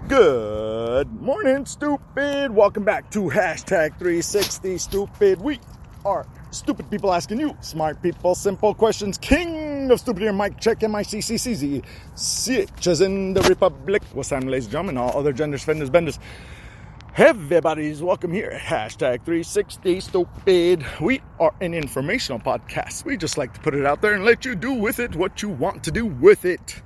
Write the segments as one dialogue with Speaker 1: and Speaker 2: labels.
Speaker 1: Good morning, stupid. Welcome back to hashtag 360 stupid. We are stupid people asking you smart people simple questions. King of stupid here, Mike check MICCCZ. Sitches in the Republic. What's time, ladies and gentlemen? All other genders, fenders, benders. Everybody's welcome here at hashtag 360 stupid. We are an informational podcast. We just like to put it out there and let you do with it what you want to do with it.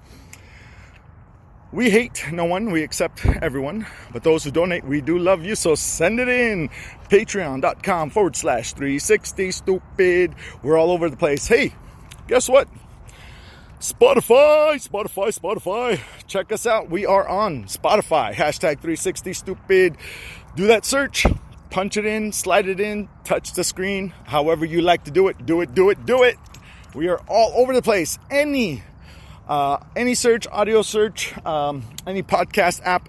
Speaker 1: We hate no one, we accept everyone, but those who donate, we do love you, so send it in. Patreon.com/360 stupid. We're all over the place. Hey, guess what? Spotify. Check us out. We are on Spotify. Hashtag 360 stupid. Do that search. Punch it in, slide it in, touch the screen. However you like to do it. Do it. We are all over the place. Any search, audio search, any podcast app,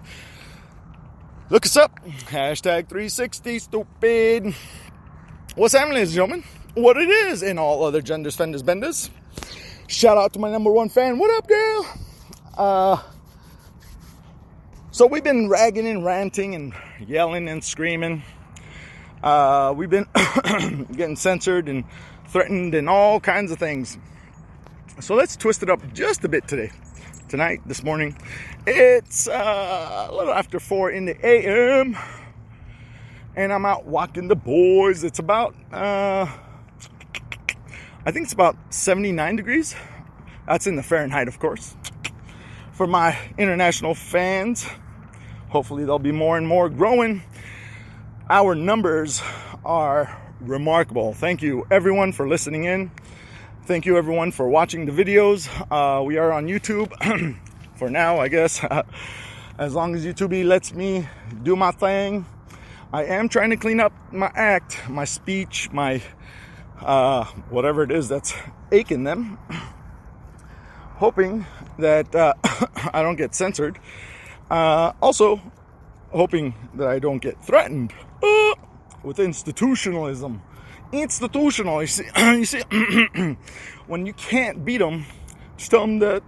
Speaker 1: look us up. Hashtag 360 stupid. What's happening, ladies and gentlemen? What it is in all other genders, fenders, benders. Shout out to my number one fan. What up, girl? So we've been ragging and ranting and yelling and screaming. We've been getting censored and threatened and all kinds of things. So let's twist it up just a bit tonight, this morning. It's a little after 4 in the a.m. and I'm out walking the boys. It's about, I think it's about 79 degrees. That's in the Fahrenheit, of course. For my international fans, hopefully there'll be more and more growing. Our numbers are remarkable. Thank you, everyone, for listening in. Thank you, everyone, for watching the videos. We are on YouTube for now, I guess. As long as YouTube lets me do my thing. I am trying to clean up my act, my speech, my whatever it is that's aching them. Hoping that I don't get censored. Also, hoping that I don't get threatened with institutionalism. Institutional. You see, when you can't beat them, just tell them that,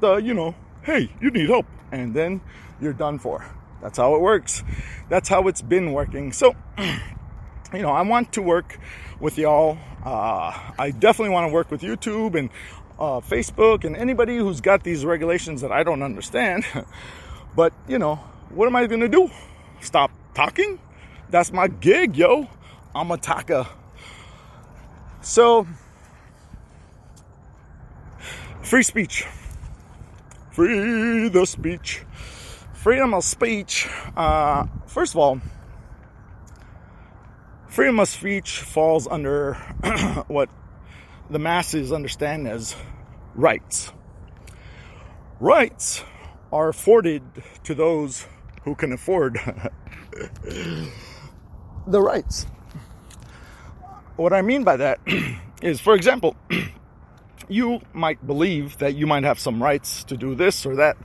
Speaker 1: hey, you need help. And then you're done for. That's how it works. That's how it's been working. So, I want to work with y'all. I definitely want to work with YouTube and Facebook and anybody who's got these regulations that I don't understand. But, what am I going to do? Stop talking? That's my gig, yo. I'm a talker. So, free speech. Free the speech. Freedom of speech. First of all, freedom of speech falls under what the masses understand as rights. Rights are afforded to those who can afford the rights. What I mean by that is, for example, you might believe that you might have some rights to do this or that.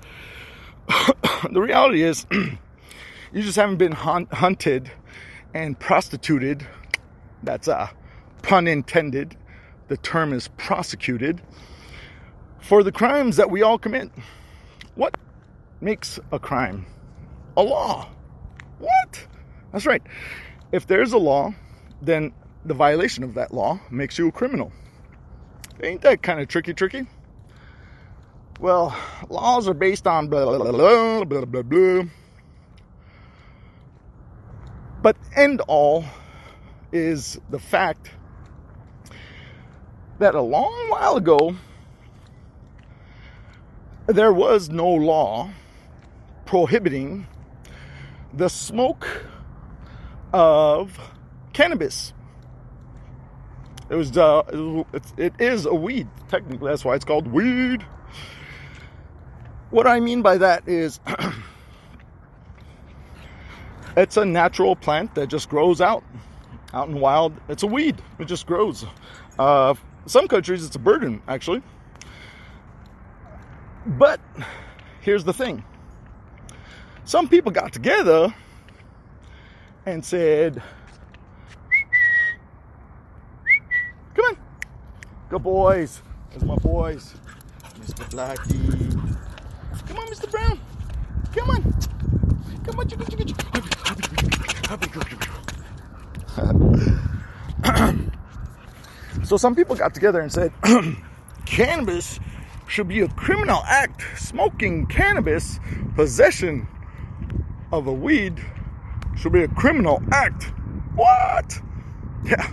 Speaker 1: The reality is, you just haven't been hunted and prostituted. That's a pun intended. The term is prosecuted for the crimes that we all commit. What makes a crime? A law. What? That's right. If there's a law, then the violation of that law makes you a criminal. Ain't that kind of tricky? Well, laws are based on blah, blah, blah, blah, blah, blah. But end all is the fact that a long while ago, there was no law prohibiting the smoke of cannabis. It is a weed. Technically, that's why it's called weed. What I mean by that is it's a natural plant that just grows out in wild. It's a weed. It just grows. Some countries, it's a burden, actually. But here's the thing. Some people got together and said, come on, good boys. There's my boys. Mr. Blackie. Come on, Mr. Brown. Come on. Come on. So some people got together and said, cannabis should be a criminal act. Smoking cannabis, possession of a weed, should be a criminal act. What? Yeah.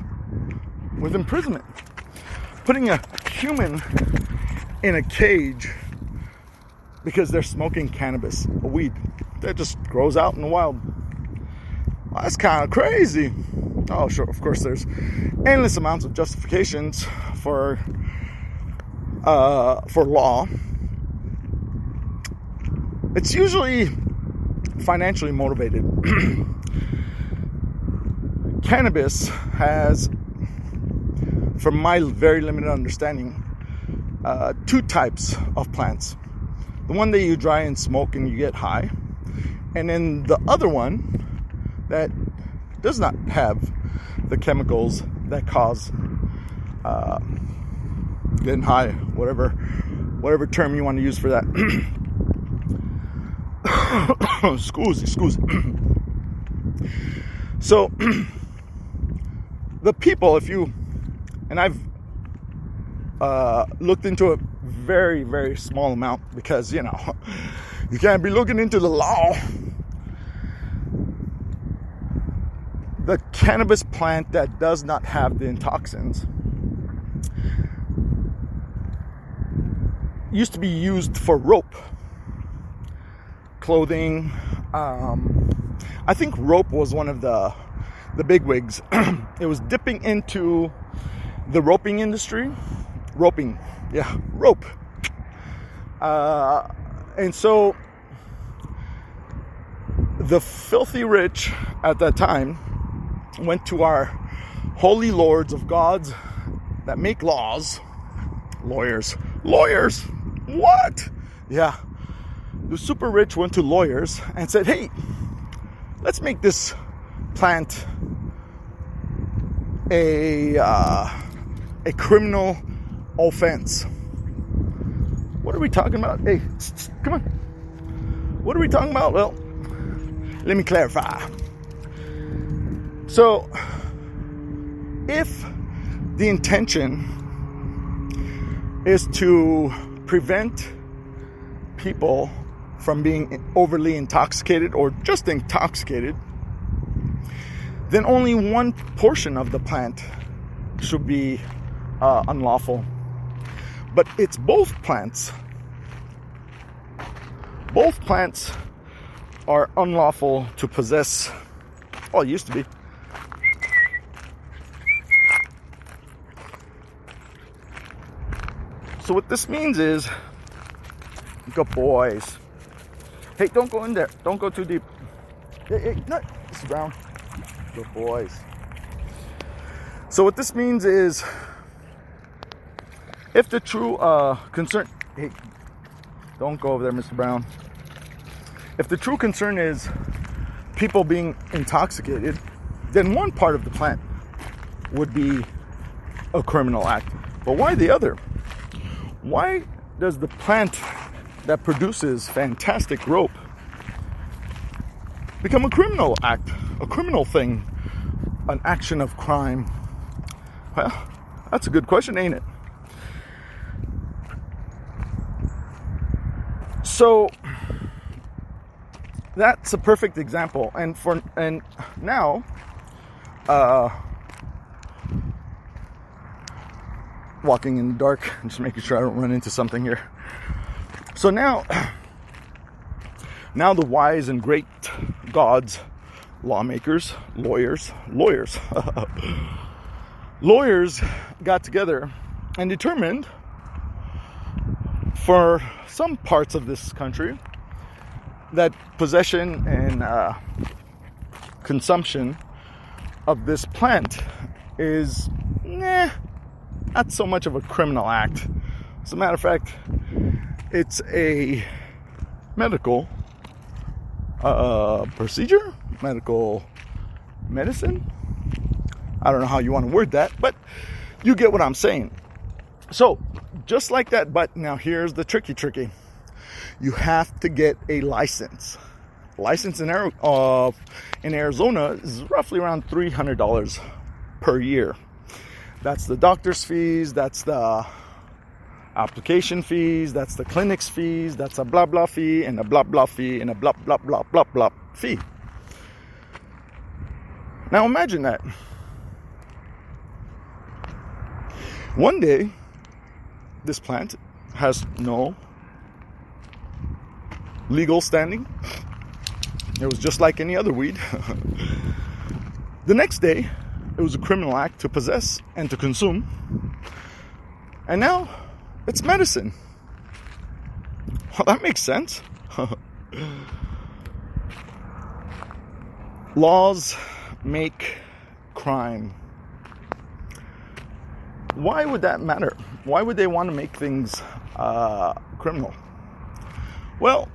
Speaker 1: With imprisonment. Putting a human in a cage because they're smoking cannabis, a weed that just grows out in the wild. Well, that's kind of crazy. Oh, sure, of course, there's endless amounts of justifications for law. It's usually financially motivated. Cannabis has, from my very limited understanding, two types of plants. The one that you dry and smoke and you get high, and then the other one that does not have the chemicals that cause getting high, whatever term you want to use for that. Excuse. So the people, and I've looked into a very, very small amount because, you can't be looking into the law. The cannabis plant that does not have the intoxins used to be used for rope, clothing. I think rope was one of the bigwigs. It was dipping into the roping industry. Rope. And so the filthy rich at that time went to our holy lords of gods that make laws. Lawyers. What? Yeah. The super rich went to lawyers and said, hey, let's make this plant a criminal offense. What are we talking about? Hey, come on. What are we talking about? Well, let me clarify. So, if the intention is to prevent people from being overly intoxicated or just intoxicated, then only one portion of the plant should be unlawful. But it's both plants. Both plants are unlawful to possess. Oh, it used to be. So what this means is, good boys. Hey, don't go in there. Don't go too deep. Hey, no, this is brown. Good boys. So what this means is, if the true concern... Hey, don't go over there, Mr. Brown. If the true concern is people being intoxicated, then one part of the plant would be a criminal act. But why the other? Why does the plant that produces fantastic rope become a criminal act, a criminal thing, an action of crime? Well, that's a good question, ain't it? So that's a perfect example. And now, walking in the dark, just making sure I don't run into something here. So now the wise and great gods, lawmakers, lawyers got together and determined for some parts of this country that possession and consumption of this plant is not so much of a criminal act. As a matter of fact, it's a medical procedure, medical medicine. I don't know how you want to word that, but you get what I'm saying. So, just like that, but now here's the tricky. You have to get a license. license in Arizona is roughly around $300 per year. That's the doctor's fees, that's the application fees, that's the clinic's fees, that's a blah blah fee, and a blah blah fee, and a blah blah blah blah blah fee. Now imagine that. One day, this plant has no legal standing. It was just like any other weed. The next day, it was a criminal act to possess and to consume. And now, it's medicine. Well, that makes sense. Laws make crime. Why would that matter? Why would they want to make things criminal? Well,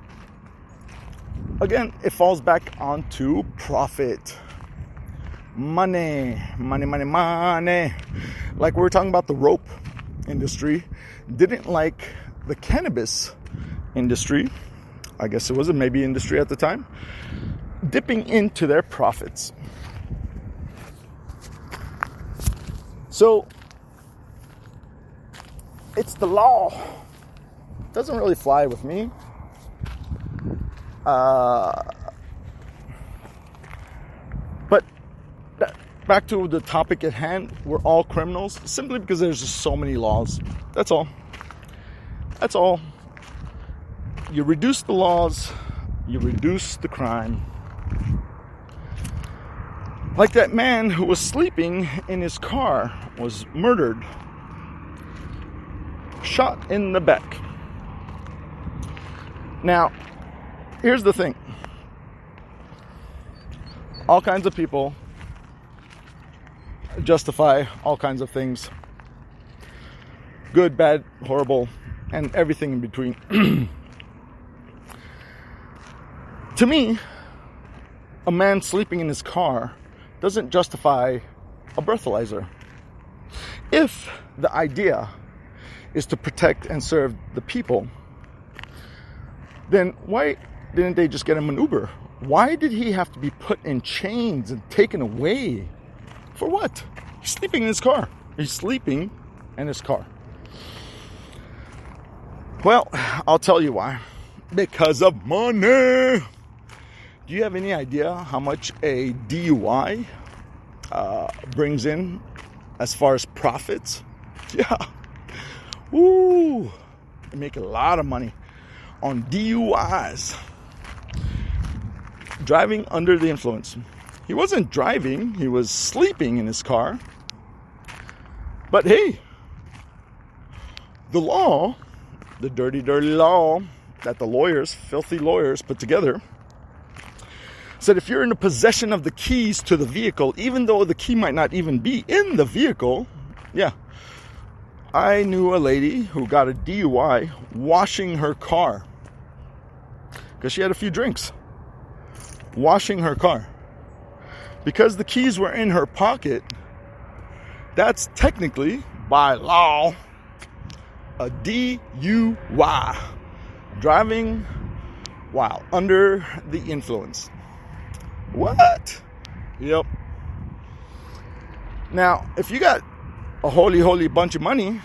Speaker 1: again, it falls back onto profit. Money. Like we were talking about, the rope industry didn't like the cannabis industry, I guess it was a maybe industry at the time, dipping into their profits. So it's the law. It doesn't really fly with me. But back to the topic at hand, we're all criminals simply because there's just so many laws. That's all. That's all. You reduce the laws, you reduce the crime. Like that man who was sleeping in his car was murdered, shot in the back. Now, here's the thing. All kinds of people justify all kinds of things. Good, bad, horrible, and everything in between. To me, a man sleeping in his car doesn't justify a breathalyzer. If the idea is to protect and serve the people, then why didn't they just get him an Uber? Why did he have to be put in chains and taken away? For what? He's sleeping in his car. He's sleeping in his car. Well, I'll tell you why. Because of money. Do you have any idea how much a DUI brings in as far as profits? Yeah. Woo. They make a lot of money on DUIs. Driving under the influence. He wasn't driving, he was sleeping in his car. But hey, the law, the dirty, dirty law that the lawyers, filthy lawyers, put together, said if you're in the possession of the keys to the vehicle, even though the key might not even be in the vehicle, yeah. I knew a lady who got a DUI washing her car because she had a few drinks. Washing her car. Because the keys were in her pocket, that's technically, by law, a DUI. Driving while under the influence. What? Yep. Now, if you got a holy bunch of money,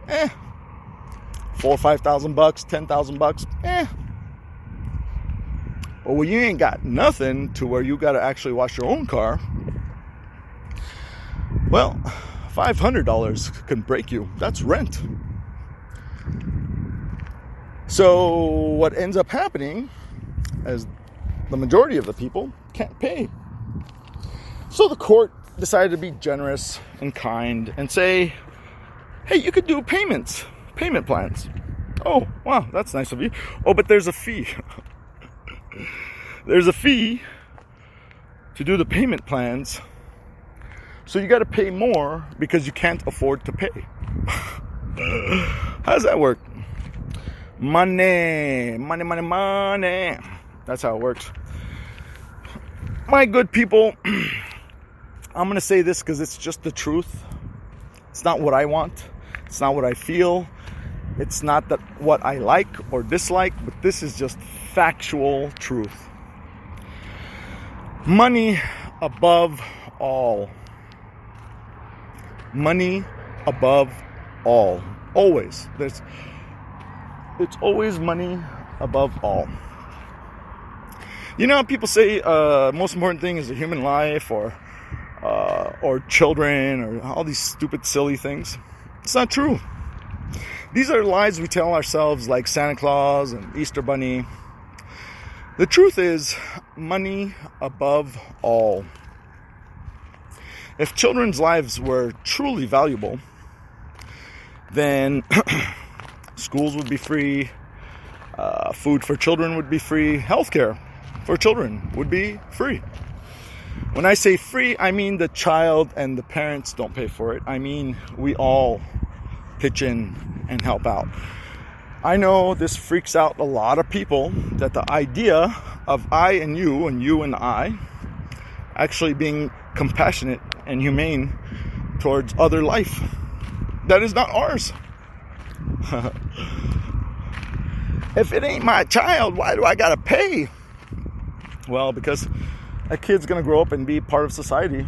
Speaker 1: $4,000 or $5,000, $10,000, But when you ain't got nothing to where you got to actually wash your own car, well, $500 can break you. That's rent. So what ends up happening is the majority of the people can't pay. So the court decided to be generous and kind and say, hey, you could do payment plans. Oh, wow, that's nice of you. Oh, but there's a fee. There's a fee to do the payment plans. So you got to pay more because you can't afford to pay. How does that work? Money. That's how it works. My good people, I'm going to say this because it's just the truth. It's not what I want. It's not what I feel. It's not that what I like or dislike, but this is just factual truth. Money above all. Money above all. Always. It's always money above all. You know, people say most important thing is the human life or children or all these stupid, silly things. It's not true. These are lies we tell ourselves, like Santa Claus and Easter Bunny. The truth is money above all. If children's lives were truly valuable, then schools would be free, food for children would be free, healthcare for children would be free. When I say free, I mean the child and the parents don't pay for it. I mean we all pitch in and help out. I know this freaks out a lot of people, that the idea of I and you and I actually being compassionate and humane towards other life that is not ours. If it ain't my child, why do I gotta pay? Well, because a kid's gonna grow up and be part of society.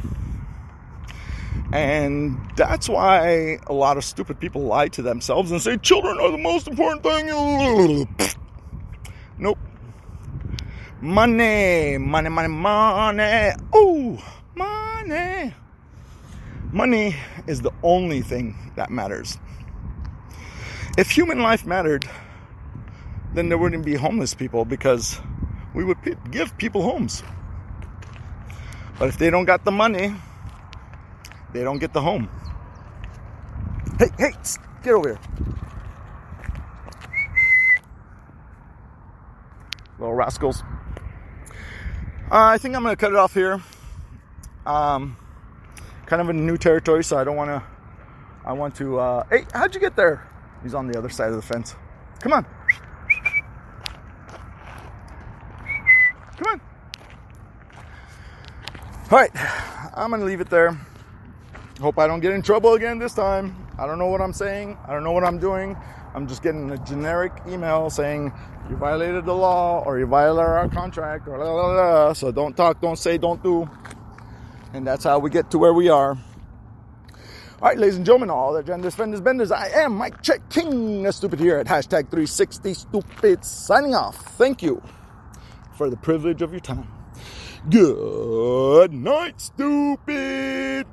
Speaker 1: And that's why a lot of stupid people lie to themselves and say children are the most important thing. Nope. Money. Ooh, money. Money is the only thing that matters. If human life mattered, then there wouldn't be homeless people, because we would give people homes. But if they don't got the money, they don't get the home. Hey, get over here. Little rascals. I think I'm going to cut it off here. Kind of a new territory, so I want to, hey, how'd you get there? He's on the other side of the fence. Come on. Come on. All right, I'm going to leave it there. Hope I don't get in trouble again this time. I don't know what I'm saying. I don't know what I'm doing. I'm just getting a generic email saying you violated the law or you violated our contract or blah, blah, blah. So don't talk, don't say, don't do. And that's how we get to where we are. All right, ladies and gentlemen, all the genders, fenders, benders, I am Mike Check King, a stupid here at hashtag 360 Stupid, signing off. Thank you for the privilege of your time. Good night, stupid.